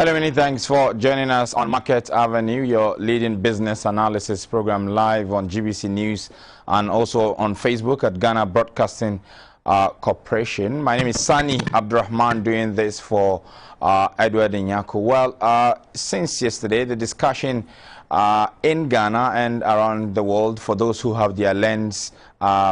Hello, many thanks for joining us on Market Avenue, your leading business analysis program, live on GBC News and also on Facebook at Ghana Broadcasting Corporation. My name is Sani Abdurrahman, doing this for Edward Nyako. Well, since yesterday, the discussion in Ghana and around the world, for those who have their lens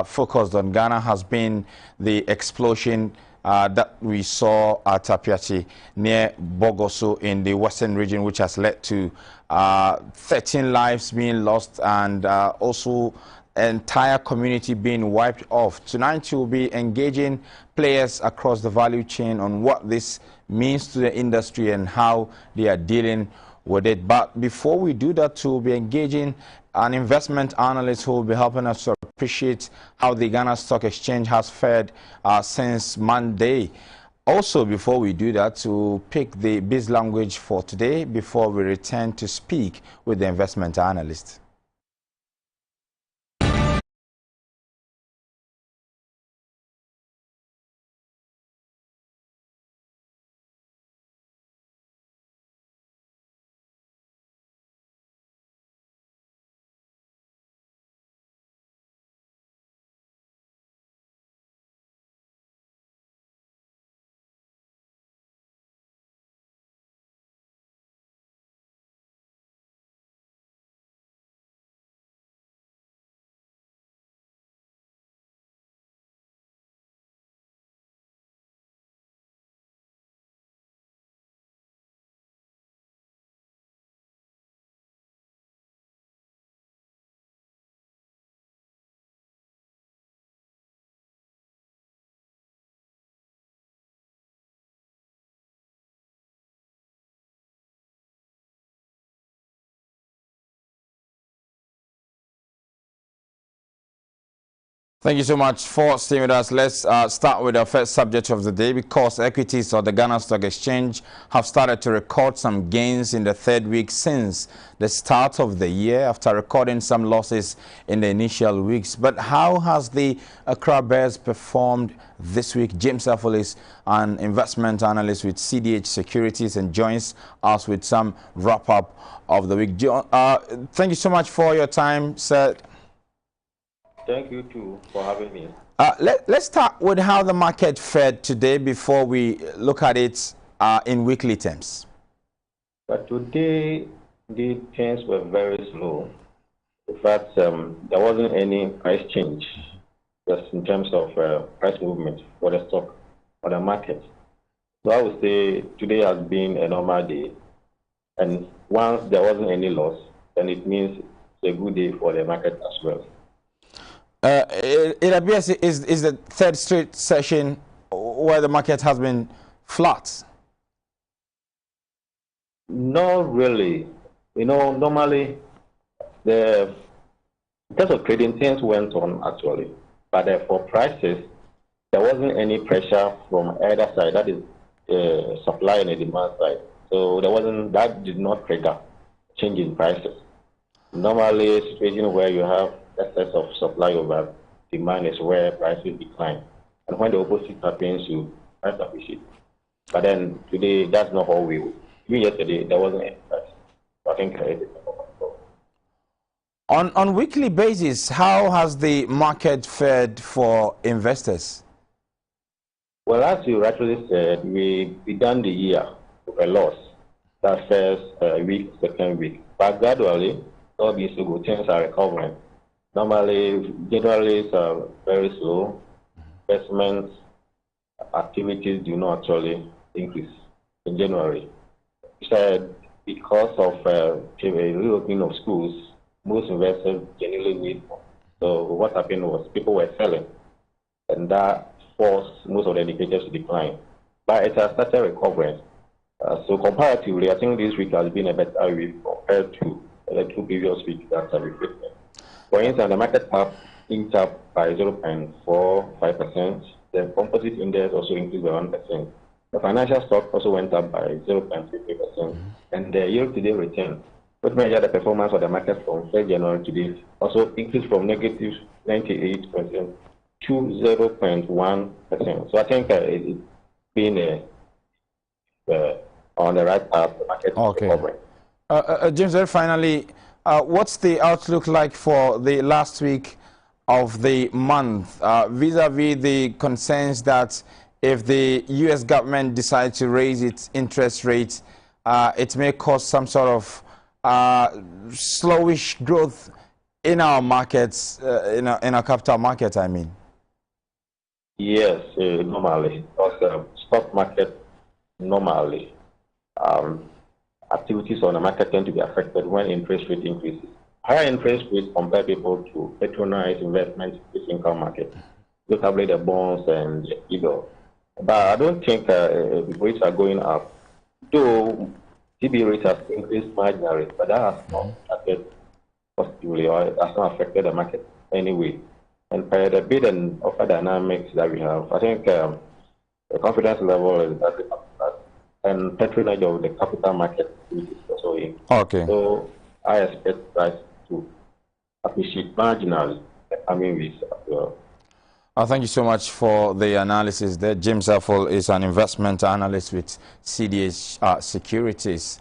focused on Ghana, has been the explosion that we saw at Apiachi near Bogoso in the western region, which has led to 13 lives being lost and also entire community being wiped off. Tonight we'll be engaging players across the value chain on what this means to the industry and how they are dealing with it. But before we do that, we'll be engaging an investment analyst who will be helping us to appreciate how the Ghana Stock Exchange has fared since Monday. Also, before we do that, to pick the biz language for today before we return to speak with the investment analyst. Thank you so much for staying with us. Let's start with our first subject of the day, because equities of the Ghana Stock Exchange have started to record some gains in the third week since the start of the year, after recording some losses in the initial weeks. But how has the Accra Bears performed this week? James Affolis, an investment analyst with CDH Securities, and joins us with some wrap-up of the week. Thank you so much for your time, sir. Thank you too for having me. Let's start with how the market fared today before we look at it in weekly terms. But today, the trends were very slow. In fact, there wasn't any price change just in terms of price movement for the stock or the market. So I would say today has been a normal day. And once there wasn't any loss, then it means it's a good day for the market as well. It appears is the third straight session where the market has been flat. Not really. You know, normally in terms of trading, things went on actually, but for prices, there wasn't any pressure from either side. That is supply and the demand side. So that did not trigger change in prices. Normally, a situation where you have excess of supply over demand is where prices decline. And when the opposite happens, you price appreciate. But then today, that's not how we. Even yesterday, there wasn't any price. So I think on weekly basis, how has the market fared for investors? Well, as you rightly said, we began the year with a loss. That first week, second week. But gradually, all these good things are recovering. Normally, generally, it's very slow. Investment activities do not actually increase in January. Said because of the reopening of schools, most investors generally need more. So what happened was people were selling, and that forced most of the indicators to decline. But it has started recovering. So comparatively, I think this week has been a better week compared to the two previous weeks that have been. For instance, the market cap inched up by 0.45%. The composite index also increased by 1%. The financial stock also went up by 0.53%. And the year-to-date return, which measure the performance of the market from 1st January to date, also increased from negative 98% to 0.1%. So I think it's been on the right path. The market is recovering. James, very finally, what's the outlook like for the last week of the month vis-a-vis the concerns that if the U.S. government decides to raise its interest rates, it may cause some sort of slowish growth in our markets, in our capital markets, I mean? Yes, normally, because stock market normally, activities on the market tend to be affected when interest rate increases. Higher interest rates compel people to patronize investment in fixed income market, notably the bonds and the T-bill. But I don't think the rates are going up. Though TB rates have increased marginally, but that has not affected positively, or it has not affected the market anyway. And by the bid and offer dynamics that we have, I think the confidence level is that and patronage of the capital market is also in. Okay. So I expect price to appreciate marginally the coming weeks as well. Thank you so much for the analysis there. James Affle is an investment analyst with CDH Securities.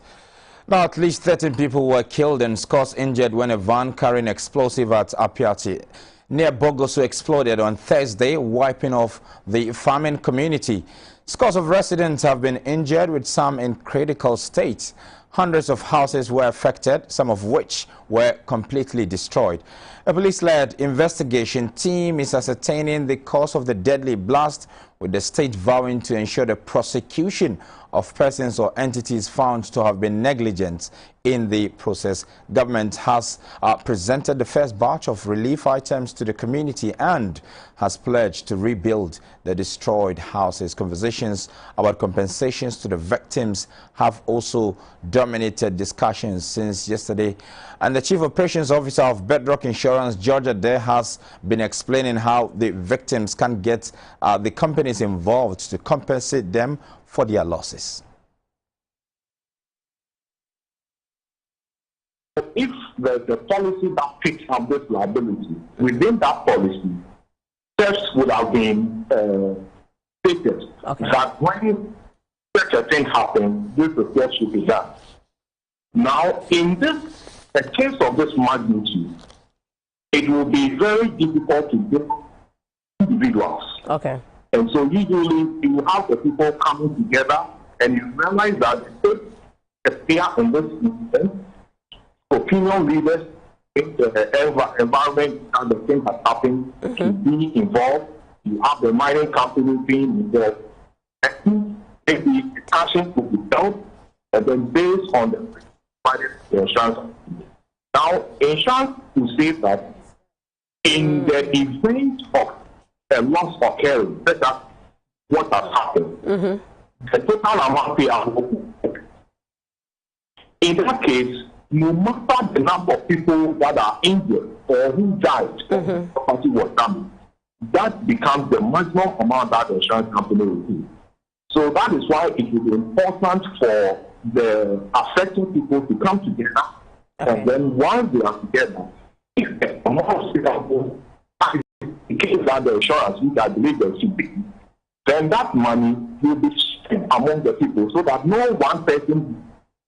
Now, at least 13 people were killed and scores injured when a van carrying explosive at Apiati near Bogoso exploded on Thursday, wiping off the farming community. Scores of residents have been injured, with some in critical state. Hundreds of houses were affected, some of which were completely destroyed. A police-led investigation team is ascertaining the cause of the deadly blast, with the state vowing to ensure the prosecution of persons or entities found to have been negligent in the process. Government has presented the first batch of relief items to the community and has pledged to rebuild the destroyed houses. Conversations about compensations to the victims have also dominated discussions since yesterday. And the Chief Operations Officer of Bedrock Insurance, Georgia Day, has been explaining how the victims can get the companies involved to compensate them for their losses. If the policy that picks up this liability, within that policy, steps would have been stated that when such a thing happens, this is what should be done. Now, in a case of this magnitude, it will be very difficult to get individuals. Okay. And so usually you have the people coming together and you realize that if the peer in this instance, opinion leaders in the environment that the thing has happened to be involved, you have the mining company being involved, and maybe discussion will be done, and then based on the insurance. Now, insurance will say that in the event of a loss occurring, such as what has happened, the total amount they are looking. In that case, no matter the number of people that are injured or who died, or property was damaged, that becomes the maximum amount that the insurance company will do. So that is why it is important for the affected people to come together, and then once they are together, if the amount of people in case that the insurance, which I believe there should be, then that money will be spent among the people so that no one person,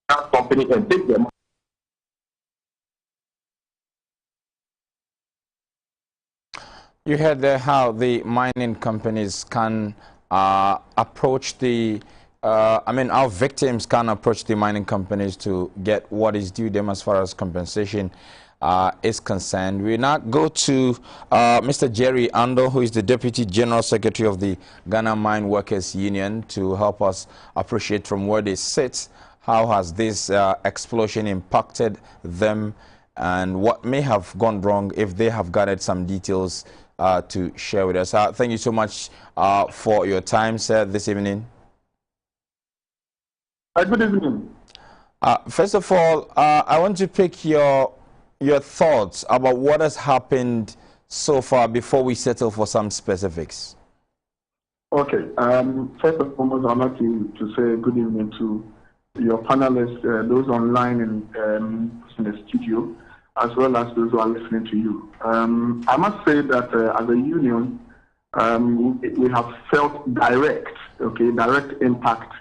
that company, can take the money. You heard there how the mining companies can approach the, our victims can approach the mining companies to get what is due them as far as compensation is concerned. We now go to Mr. Jerry Ando, who is the Deputy General Secretary of the Ghana Mine Workers Union, to help us appreciate from where they sit, how has this explosion impacted them and what may have gone wrong, if they have gathered some details to share with us. Thank you so much for your time, sir, this evening. Good evening. First of all, I want to pick your thoughts about what has happened so far before we settle for some specifics. Okay. First and foremost, I'd like to say good evening to your panelists, those online and in the studio, as well as those who are listening to you. I must say that as a union, we have felt direct impact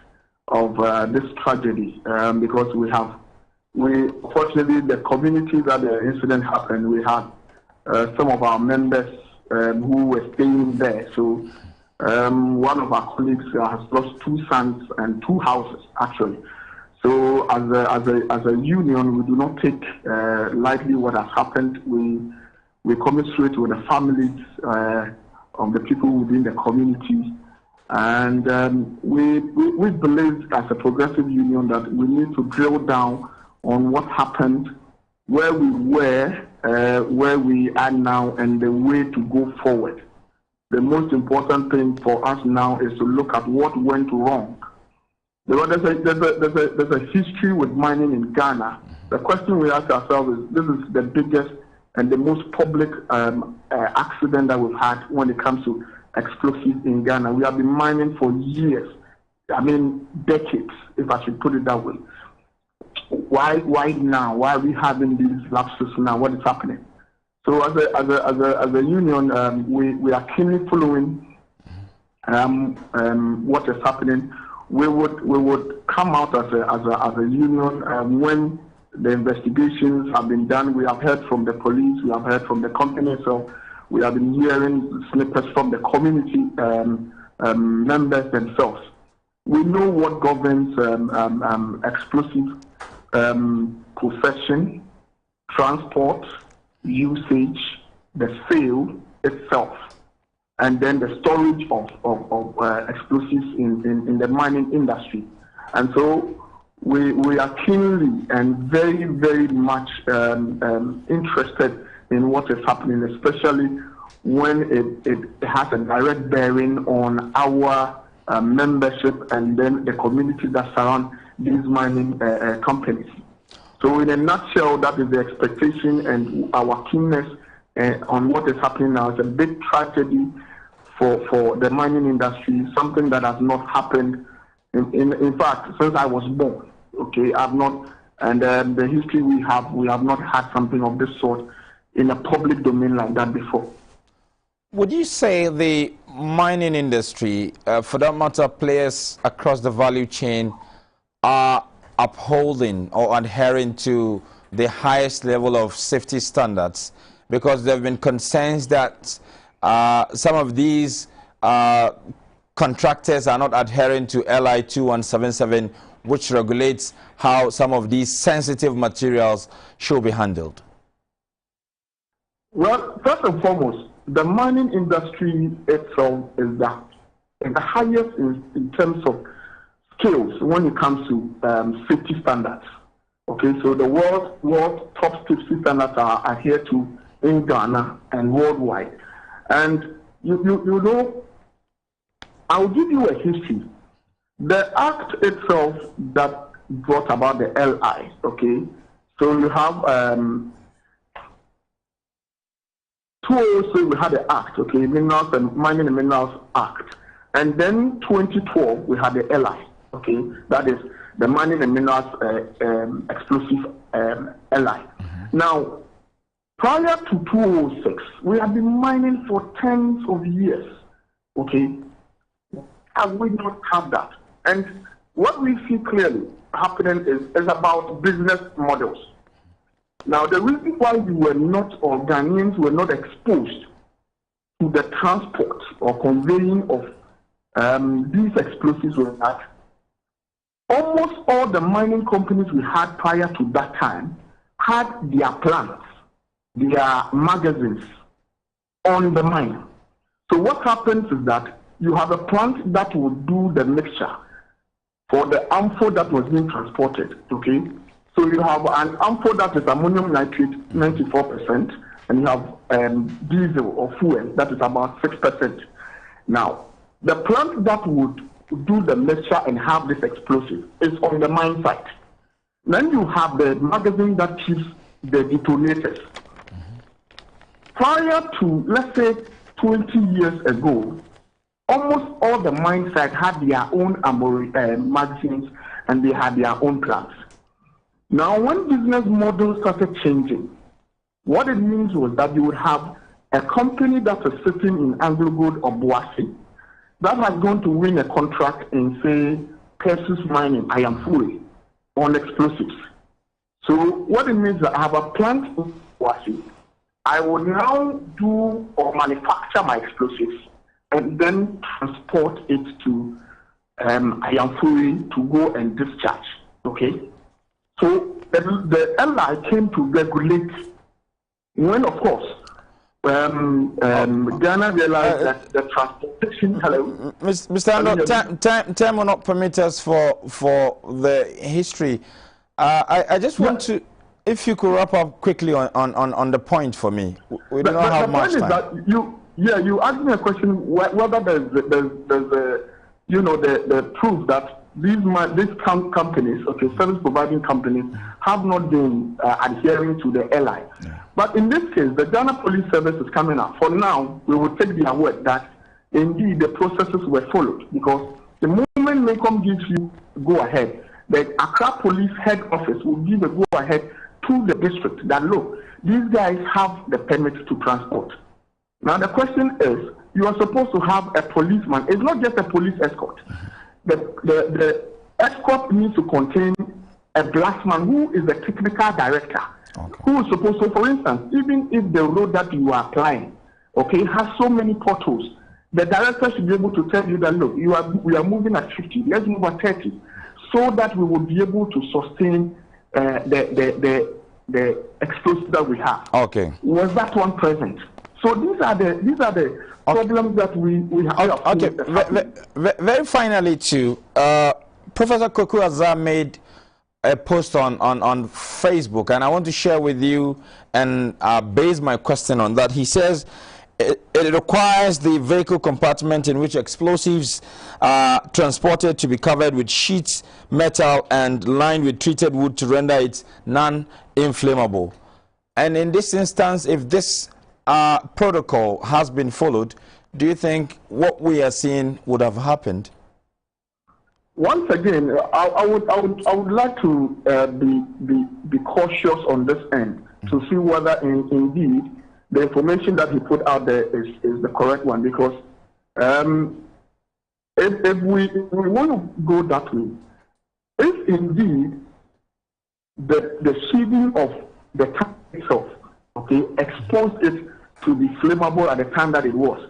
this tragedy, because fortunately, the community that the incident happened, we had some of our members who were staying there. So one of our colleagues has lost 2 sons and 2 houses, actually. So as a union, we do not take lightly what has happened. We commiserate with the families of the people within the community. And we believe as a progressive union that we need to drill down on what happened, where we were, where we are now, and the way to go forward. The most important thing for us now is to look at what went wrong. There's a history with mining in Ghana. The question we ask ourselves is, this is the biggest and the most public accident that we've had when it comes to explosives in Ghana. We have been mining for years, I mean decades, if I should put it that way. Why now? Why are we having these lapses now? What is happening? So as a union, we are keenly following what is happening. We would come out as a union when the investigations have been done. We have heard from the police, we have heard from the company, so we have been hearing snippets from the community members themselves. We know what governs explosive possession, transport, usage, the sale itself, and then the storage of explosives in the mining industry. And so we are keenly and very, very much interested in what is happening, especially when it has a direct bearing on our membership and then the community that surround these mining companies. So in a nutshell, that is the expectation and our keenness on what is happening now. It's a big tragedy for the mining industry, something that has not happened, in fact, since I was born. Okay, I've not, and the history we have not had something of this sort in a public domain like that before. Would you say the mining industry, for that matter, players across the value chain, are upholding or adhering to the highest level of safety standards? Because there have been concerns that some of these contractors are not adhering to LI 2177, which regulates how some of these sensitive materials should be handled. Well, first and foremost, the mining industry itself is the highest in terms of skills when it comes to safety standards. Okay, so the world top safety standards are adhered to in Ghana and worldwide. And you know, I'll give you a history. The act itself that brought about the LI, okay, so you have 2006 we had the act, okay, Minerals and Mining and Minerals Act, and then 2012 we had the LI, okay, that is the Mining and Minerals Explosive LI. Now, prior to 2006, we have been mining for tens of years, okay, and we don't have that. And what we see clearly happening is about business models. Now, the reason why we were not, or Ghanaians were not exposed to the transport or conveying of these explosives was that almost all the mining companies we had prior to that time had their plants, their magazines on the mine. So what happens is that you have a plant that will do the mixture for the amphor that was being transported, okay? So you have an amphor that is ammonium nitrate, 94%, and you have diesel or fuel that is about 6%. Now, the plant that would do the mixture and have this explosive is on the mine site. Then you have the magazine that keeps the detonators. Prior to, let's say, 20 years ago, almost all the mine sites had their own magazines and they had their own plants. Now, when business models started changing, what it means was that you would have a company that is sitting in Anglo Gold or Boise that has gone to win a contract in, say, Persis Mining, I am fully on explosives. So what it means is that I have a plant in Wasi. I will now do or manufacture my explosives and then transport it to Ayamfuri to go and discharge. Okay? So the LI came to regulate when, of course, Ghana realized that the transportation. Hello, Mr. Ando, time will not permit us for the history. I just want to, if you could wrap up quickly on the point for me. We do not have much time. That you asked me a question whether there's the proof that these companies, okay, service providing companies, have not been adhering to the LI. Yeah. But in this case, the Ghana Police Service is coming up. For now, we will take their word that indeed the processes were followed, because the moment NACOM gives you go ahead, the Accra Police Head Office will give a go ahead to the district that look, these guys have the permit to transport. Now the question is, you are supposed to have a policeman. It's not just a police escort. The escort needs to contain a blacksman who is the technical director, okay, who is supposed to, for instance, even if the road that you are applying, okay, has so many potholes, the director should be able to tell you that, look, we are moving at 50, let's move at 30, so that we will be able to sustain the explosives that we have. Okay. Was that one present? So these are the problems that we have. Okay. Very finally, too, Professor Koku Azar made a post on Facebook, and I want to share with you and base my question on that. He says it requires the vehicle compartment in which explosives are transported to be covered with sheets, metal, and lined with treated wood to render it non-inflammable. And in this instance, if this protocol has been followed, do you think what we are seeing would have happened? Once again, I would like to be cautious on this end to see whether indeed the information that he put out there is the correct one, because if we want to go that way, if indeed the sheathing of the tank itself, okay, exposed it to be flammable at the time that it was.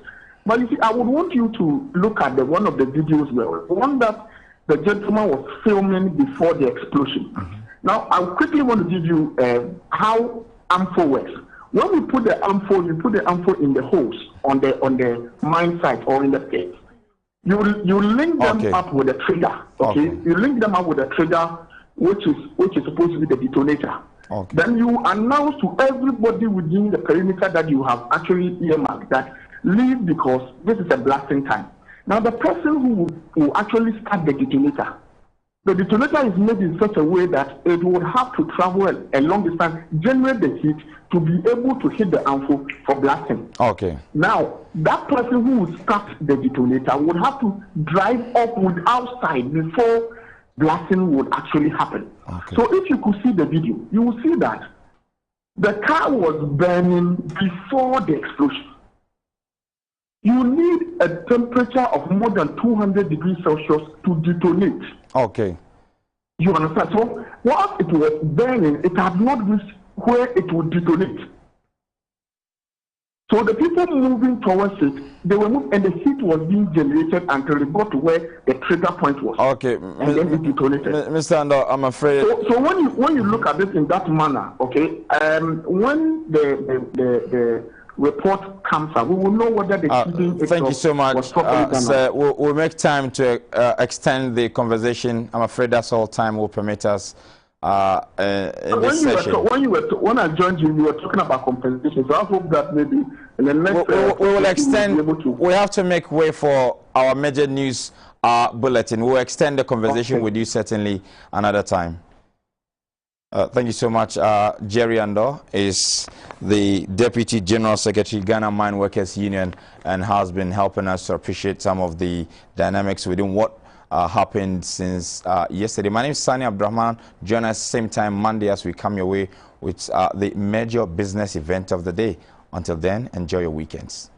But you see, I would want you to look at one of the videos, the one that the gentleman was filming before the explosion. Now, I quickly want to give you how AMFO works. When we put the AMFO, you put the AMFO in the holes on the mine site or in the pit. You link them up with a trigger. Okay? You link them up with a trigger, which is supposed to be the detonator. Okay. Then you announce to everybody within the perimeter that you have actually earmarked that leave, because this is a blasting time. Now the person who will actually start the detonator is made in such a way that it would have to travel a long distance, generate the heat to be able to hit the AMFO for blasting. Okay. Now that person who will start the detonator would have to drive up with outside before blasting would actually happen. Okay. So if you could see the video, you will see that the car was burning before the explosion. You need a temperature of more than 200 degrees Celsius to detonate. Okay. You understand? So while it was burning, it had not reached where it would detonate. So the people moving towards it, they were moving, and the heat was being generated until it got to where the trigger point was. Okay, and then it detonated. Mr. Ando, I'm afraid. So when you look at this in that manner, okay, when the report comes out, we will know whether the heating. Thank you so much, sir. We'll make time to extend the conversation. I'm afraid that's all time will permit us. In this session. When I joined you, were talking about compensation. So I hope that maybe in the next we will extend. We have to make way for our major news bulletin. We'll extend the conversation with you certainly another time. Thank you so much. Jerry Ando is the Deputy General Secretary, Ghana Mine Workers Union, and has been helping us to appreciate some of the dynamics within what happened since yesterday. My name is Sani Abdurrahman. Join us same time Monday as we come your way with the major business event of the day. Until then, enjoy your weekends.